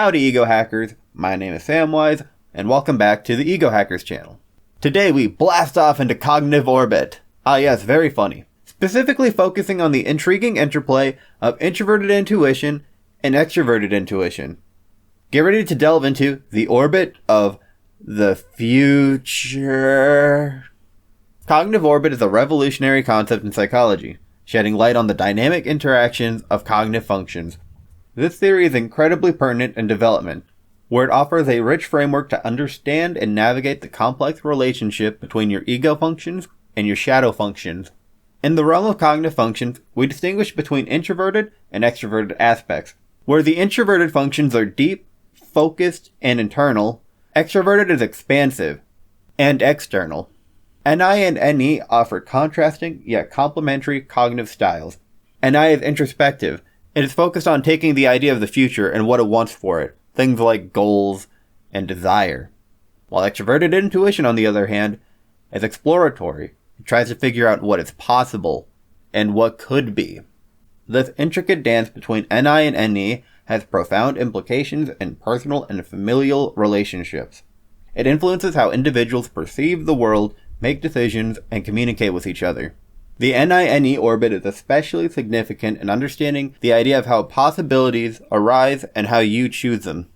Howdy EgoHackers, my name is Samwise, and welcome back to the EgoHackers channel. Today we blast off into cognitive orbit. Ah yes, very funny. Specifically focusing on the intriguing interplay of introverted intuition and extroverted intuition. Get ready to delve into the orbit of the future. Cognitive orbit is a revolutionary concept in psychology, shedding light on the dynamic interactions of cognitive functions. This theory is incredibly pertinent in development, where it offers a rich framework to understand and navigate the complex relationship between your ego functions and your shadow functions. In the realm of cognitive functions, we distinguish between introverted and extroverted aspects. Where the introverted functions are deep, focused, and internal, extroverted is expansive and external. NI and NE offer contrasting yet complementary cognitive styles. NI is introspective. It is focused on taking the idea of the future and what it wants for it, things like goals and desire. While extroverted intuition, on the other hand, is exploratory. It tries to figure out what is possible and what could be. This intricate dance between NI and NE has profound implications in personal and familial relationships. It influences how individuals perceive the world, make decisions, and communicate with each other. The NI-NE orbit is especially significant in understanding the idea of how possibilities arise and how you choose them.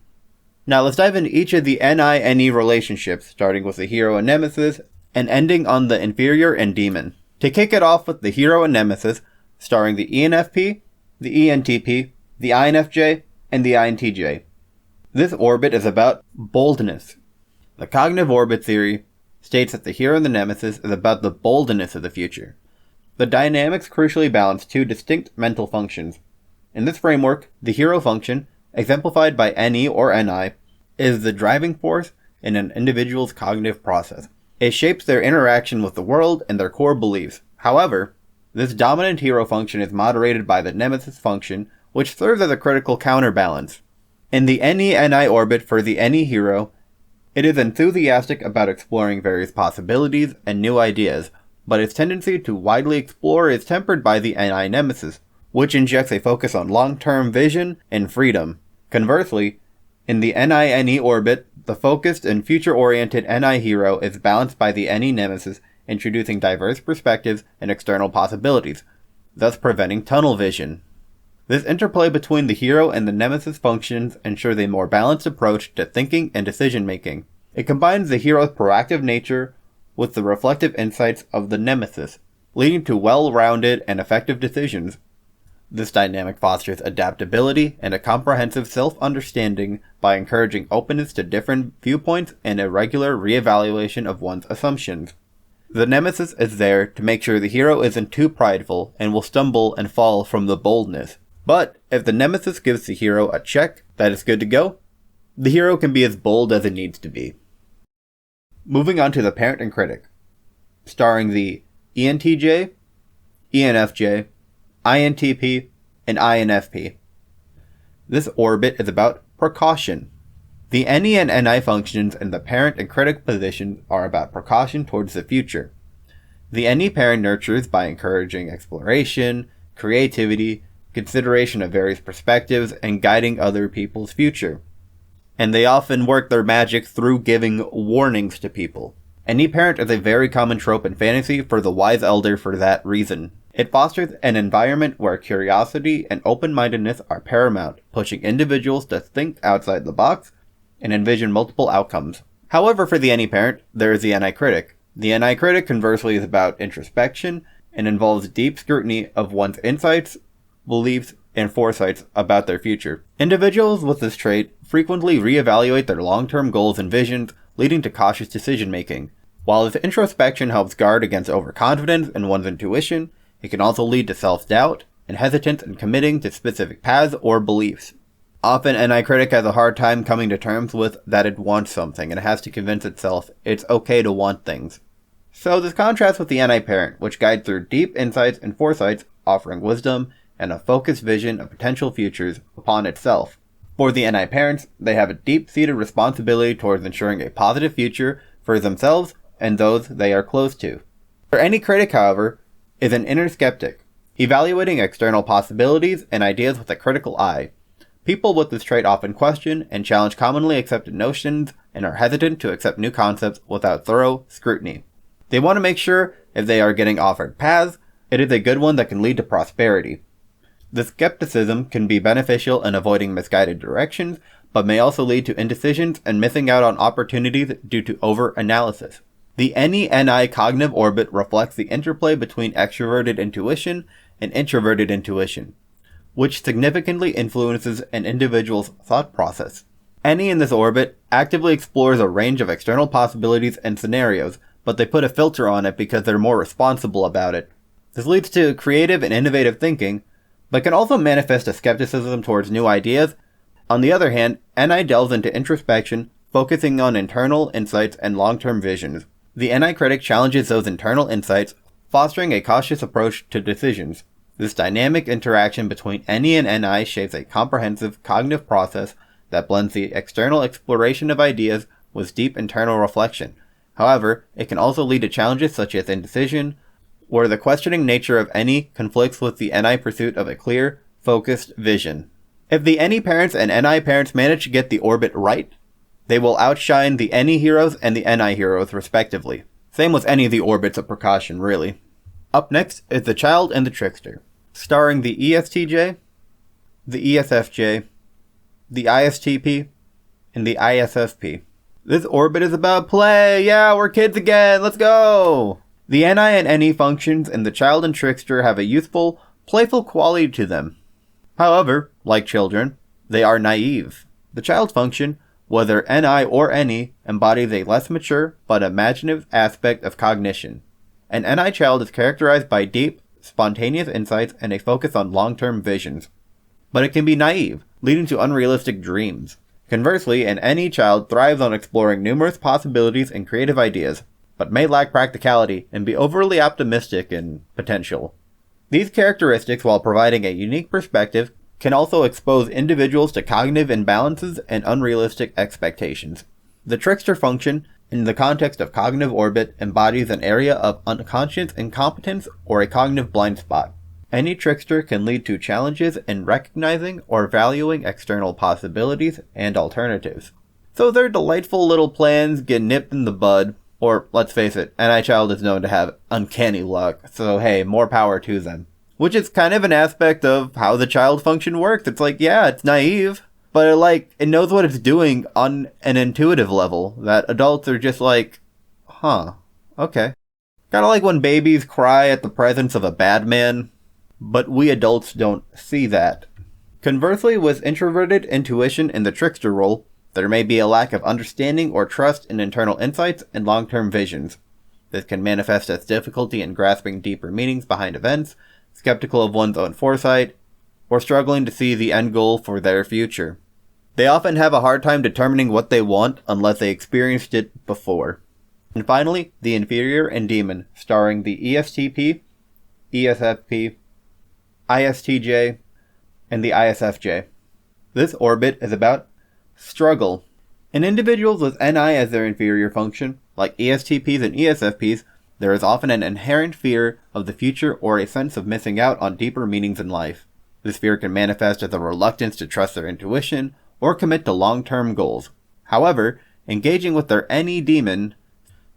Now let's dive into each of the NI-NE relationships, starting with the hero and Nemesis, and ending on the inferior and demon. To kick it off with the hero and Nemesis, starring the ENFP, the ENTP, the INFJ, and the INTJ. This orbit is about boldness. The cognitive orbit theory states that the hero and the Nemesis is about the boldness of the future. The dynamics crucially balance two distinct mental functions. In this framework, the hero function, exemplified by NE or NI, is the driving force in an individual's cognitive process. It shapes their interaction with the world and their core beliefs. However, this dominant hero function is moderated by the Nemesis function, which serves as a critical counterbalance. In the NE-NI orbit for the NE hero, it is enthusiastic about exploring various possibilities and new ideas, but its tendency to widely explore is tempered by the NI Nemesis, which injects a focus on long-term vision and freedom. Conversely, in the NI-NE orbit, the focused and future-oriented NI hero is balanced by the NE Nemesis, introducing diverse perspectives and external possibilities, thus preventing tunnel vision. This interplay between the hero and the Nemesis functions ensures a more balanced approach to thinking and decision-making. It combines the hero's proactive nature with the reflective insights of the Nemesis, leading to well-rounded and effective decisions. This dynamic fosters adaptability and a comprehensive self-understanding by encouraging openness to different viewpoints and a regular reevaluation of one's assumptions. The Nemesis is there to make sure the hero isn't too prideful and will stumble and fall from the boldness. But if the Nemesis gives the hero a check that is good to go, the hero can be as bold as it needs to be. Moving on to the parent and critic, starring the ENTJ, ENFJ, INTP, and INFP. This orbit is about precaution. The NE and NI functions in the parent and critic positions are about precaution towards the future. The NE parent nurtures by encouraging exploration, creativity, consideration of various perspectives, and guiding other people's future. And they often work their magic through giving warnings to people. NE parent is a very common trope in fantasy for the wise elder for that reason. It fosters an environment where curiosity and open-mindedness are paramount, pushing individuals to think outside the box and envision multiple outcomes. However, for the NE parent, there is the NI critic. The NI critic, conversely, is about introspection and involves deep scrutiny of one's insights, beliefs, and foresights about their future. Individuals with this trait frequently reevaluate their long-term goals and visions, leading to cautious decision-making. While this introspection helps guard against overconfidence in one's intuition, it can also lead to self-doubt and hesitance in committing to specific paths or beliefs. Often, NI critic has a hard time coming to terms with that it wants something and it has to convince itself it's okay to want things. So this contrasts with the NI parent, which guides through deep insights and foresights, offering wisdom and a focused vision of potential futures upon itself. For the NI parents, they have a deep-seated responsibility towards ensuring a positive future for themselves and those they are close to. For any critic, however, is an inner skeptic, evaluating external possibilities and ideas with a critical eye. People with this trait often question and challenge commonly accepted notions and are hesitant to accept new concepts without thorough scrutiny. They want to make sure if they are getting offered paths, it is a good one that can lead to prosperity. This skepticism can be beneficial in avoiding misguided directions, but may also lead to indecisions and missing out on opportunities due to over-analysis. The NE-NI cognitive orbit reflects the interplay between extroverted intuition and introverted intuition, which significantly influences an individual's thought process. NE in this orbit actively explores a range of external possibilities and scenarios, but they put a filter on it because they're more responsible about it. This leads to creative and innovative thinking, but can also manifest a skepticism towards new ideas. On the other hand, NI delves into introspection, focusing on internal insights and long-term visions. The NI critic challenges those internal insights, fostering a cautious approach to decisions. This dynamic interaction between NE and NI shapes a comprehensive cognitive process that blends the external exploration of ideas with deep internal reflection. However, it can also lead to challenges such as indecision, where the questioning nature of NE conflicts with the NI pursuit of a clear, focused vision. If the NE parents and NI parents manage to get the orbit right, they will outshine the NE heroes and the NI heroes respectively. Same with any of the orbits of precaution, really. Up next is The Child and the Trickster, starring the ESTJ, the ESFJ, the ISTP, and the ISFP. This orbit is about play! Yeah, we're kids again! Let's go! The NI and NE functions in The Child and Trickster have a youthful, playful quality to them. However, like children, they are naive. The child function, whether NI or NE, embodies a less mature but imaginative aspect of cognition. An NI child is characterized by deep, spontaneous insights and a focus on long-term visions. But it can be naive, leading to unrealistic dreams. Conversely, an NE child thrives on exploring numerous possibilities and creative ideas, but may lack practicality and be overly optimistic in potential. These characteristics, while providing a unique perspective, can also expose individuals to cognitive imbalances and unrealistic expectations. The Trickster function, in the context of cognitive orbit, embodies an area of unconscious incompetence or a cognitive blind spot. Any Trickster can lead to challenges in recognizing or valuing external possibilities and alternatives. So their delightful little plans get nipped in the bud, or let's face it, NI child is known to have uncanny luck, so hey, more power to them. Which is kind of an aspect of how the child function works. It's like, yeah, it's naive, but it knows what it's doing on an intuitive level that adults are just like, huh, okay. Kind of like when babies cry at the presence of a bad man, but we adults don't see that. Conversely, with introverted intuition in the Trickster role, there may be a lack of understanding or trust in internal insights and long-term visions. This can manifest as difficulty in grasping deeper meanings behind events, skeptical of one's own foresight, or struggling to see the end goal for their future. They often have a hard time determining what they want unless they experienced it before. And finally, the Inferior and Demon, starring the ESTP, ESFP, ISTJ, and the ISFJ. This orbit is about struggle. In individuals with NI as their inferior function, like ESTPs and ESFPs, there is often an inherent fear of the future or a sense of missing out on deeper meanings in life. This fear can manifest as a reluctance to trust their intuition or commit to long-term goals. However, engaging with their NE demon,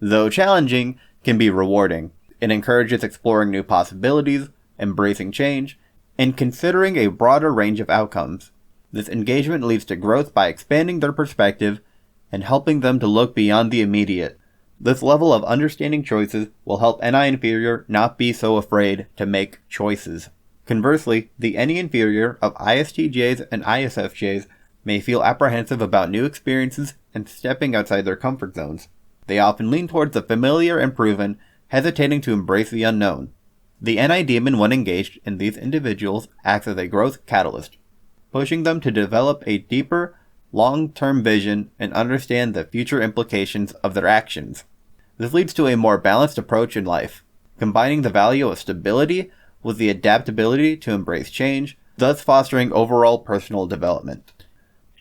though challenging, can be rewarding. It encourages exploring new possibilities, embracing change, and considering a broader range of outcomes. This engagement leads to growth by expanding their perspective and helping them to look beyond the immediate. This level of understanding choices will help NI inferior not be so afraid to make choices. Conversely, the NE inferior of ISTJs and ISFJs may feel apprehensive about new experiences and stepping outside their comfort zones. They often lean towards the familiar and proven, hesitating to embrace the unknown. The NI demon, when engaged in these individuals, acts as a growth catalyst, pushing them to develop a deeper, long-term vision and understand the future implications of their actions. This leads to a more balanced approach in life, combining the value of stability with the adaptability to embrace change, thus fostering overall personal development.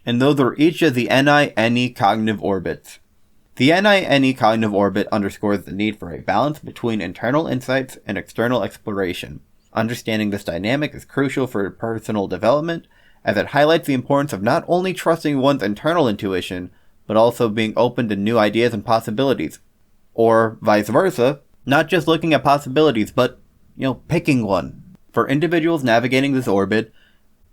And those are each of the NI-NE cognitive orbits. The NI-NE cognitive orbit underscores the need for a balance between internal insights and external exploration. Understanding this dynamic is crucial for personal development, as it highlights the importance of not only trusting one's internal intuition, but also being open to new ideas and possibilities. Or vice versa, not just looking at possibilities, but, picking one. For individuals navigating this orbit,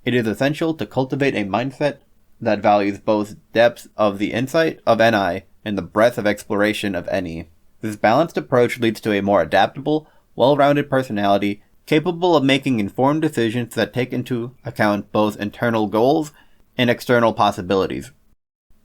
it is essential to cultivate a mindset that values both depth of the insight of NI and the breadth of exploration of NE. This balanced approach leads to a more adaptable, well-rounded personality capable of making informed decisions that take into account both internal goals and external possibilities.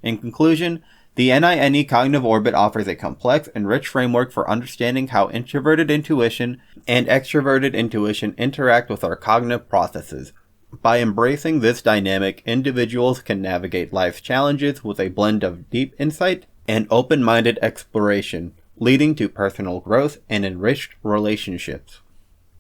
In conclusion, the NI-NE cognitive orbit offers a complex and rich framework for understanding how introverted intuition and extroverted intuition interact with our cognitive processes. By embracing this dynamic, individuals can navigate life's challenges with a blend of deep insight and open-minded exploration, leading to personal growth and enriched relationships.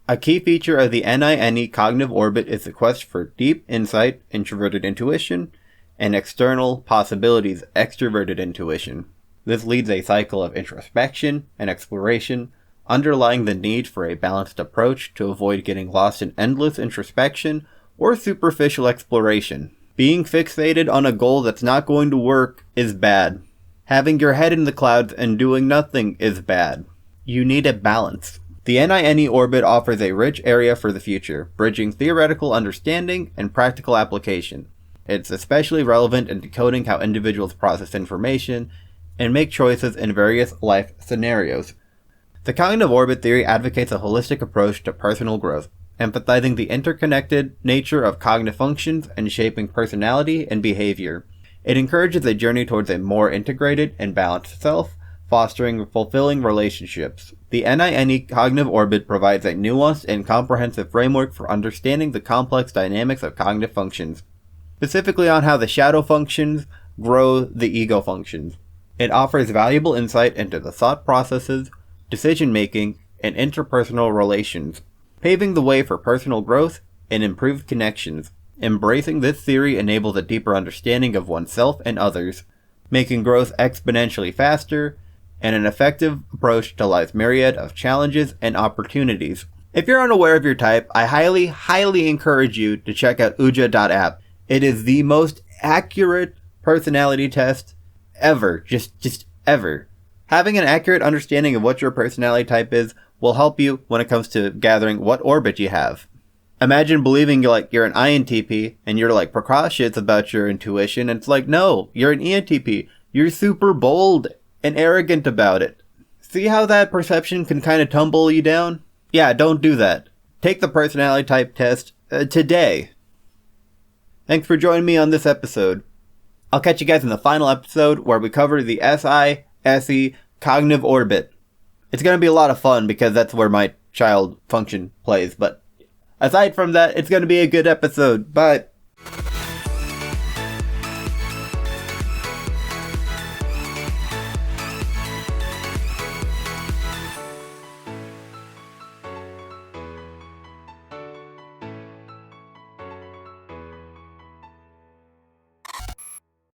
A key feature of the NI-NE cognitive orbit is the quest for deep insight, introverted intuition, and external possibilities, extroverted intuition. This leads a cycle of introspection and exploration, underlying the need for a balanced approach to avoid getting lost in endless introspection or superficial exploration. Being fixated on a goal that's not going to work is bad. Having your head in the clouds and doing nothing is bad. You need a balance. The NI-NE orbit offers a rich area for the future, bridging theoretical understanding and practical application. It's especially relevant in decoding how individuals process information and make choices in various life scenarios. The cognitive orbit theory advocates a holistic approach to personal growth, emphasizing the interconnected nature of cognitive functions and shaping personality and behavior. It encourages a journey towards a more integrated and balanced self, fostering fulfilling relationships. The NI-NE cognitive orbit provides a nuanced and comprehensive framework for understanding the complex dynamics of cognitive functions, specifically on how the shadow functions grow the ego functions. It offers valuable insight into the thought processes, decision-making, and interpersonal relations, paving the way for personal growth and improved connections. Embracing this theory enables a deeper understanding of oneself and others, making growth exponentially faster and an effective approach to life's myriad of challenges and opportunities. If you're unaware of your type, I highly encourage you to check out uja.app. It is the most accurate personality test ever. Just ever. Having an accurate understanding of what your personality type is will help you when it comes to gathering what orbit you have. Imagine believing you're an INTP and you're precautious about your intuition, and it's no, you're an ENTP. You're super bold and arrogant about it. See how that perception can kind of tumble you down? Yeah, don't do that. Take the personality type test today. Thanks for joining me on this episode. I'll catch you guys in the final episode where we cover the SI-SE cognitive orbit. It's going to be a lot of fun because that's where my child function plays, but aside from that, it's going to be a good episode. Bye.